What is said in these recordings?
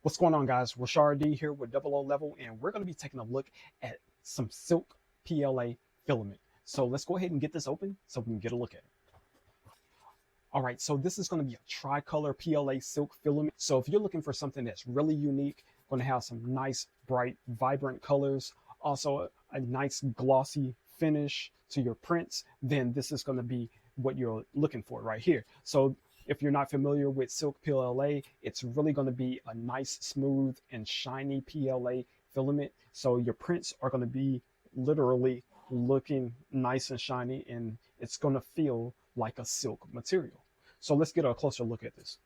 What's going on, guys? Rashard D here with Double O Level, and we're going to be taking a look at some silk PLA filament. So let's go ahead and get this open so we can get a look at it. All right, so this is going to be a tricolor PLA silk filament. So if you're looking for something that's really unique, going to have some nice, bright, vibrant colors, also a nice glossy finish to your prints, then this is going to be what you're looking for right here. So if you're not familiar with silk PLA, it's really going to be a nice, smooth, and shiny PLA filament. So your prints are going to be literally looking nice and shiny, and it's going to feel like a silk material. So let's get a closer look at this.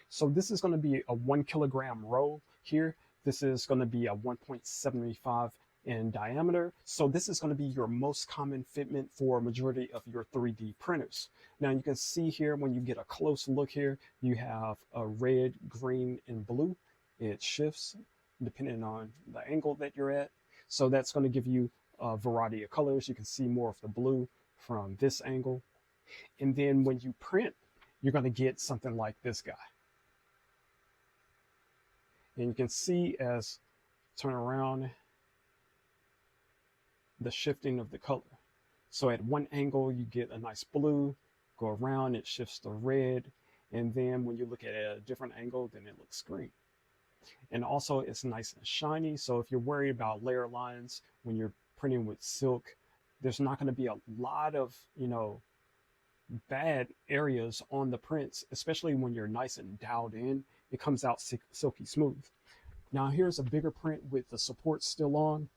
So this is going to be a 1 kilogram roll here. This is going to be a 1.75 in diameter. So this is going to be your most common fitment for a majority of your 3D printers. Now you can see here, when you get a close look here, you have a red, green, and blue. It shifts depending on the angle that you're at. So that's going to give you a variety of colors. You can see more of the blue from this angle. And then when you print, you're going to get something like this guy. And you can see as turn around the shifting of the color. So at one angle you get a nice blue, go around, it shifts to red, and then when you look at it at a different angle, then it looks green. And also it's nice and shiny, so if you're worried about layer lines when you're printing with silk, there's not going to be a lot of, bad areas on the prints, especially when you're nice and dialed in. It comes out silky smooth. Now here's a bigger print with the support still on.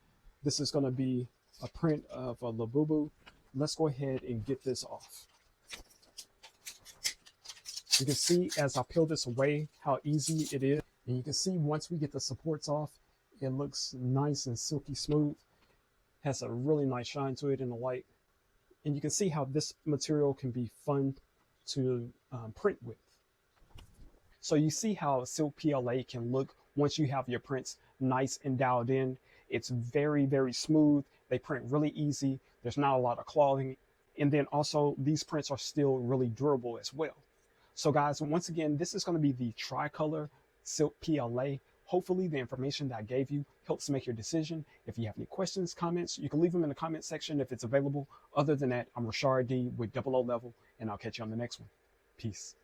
This is going to be a print of a Lovoon. Let's go ahead and get this off. You can see as I peel this away how easy it is. And you can see once we get the supports off, it looks nice and silky smooth. Has a really nice shine to it in the light. And you can see how this material can be fun to print with. So you see how silk PLA can look once you have your prints nice and dialed in. It's very, very smooth. They print really easy. There's not a lot of clogging. And then also these prints are still really durable as well. So guys, once again, this is going to be the tricolor silk PLA. Hopefully the information that I gave you helps make your decision. If you have any questions, comments, you can leave them in the comment section if it's available. Other than that, I'm Rashard D with Double O Level, and I'll catch you on the next one. Peace.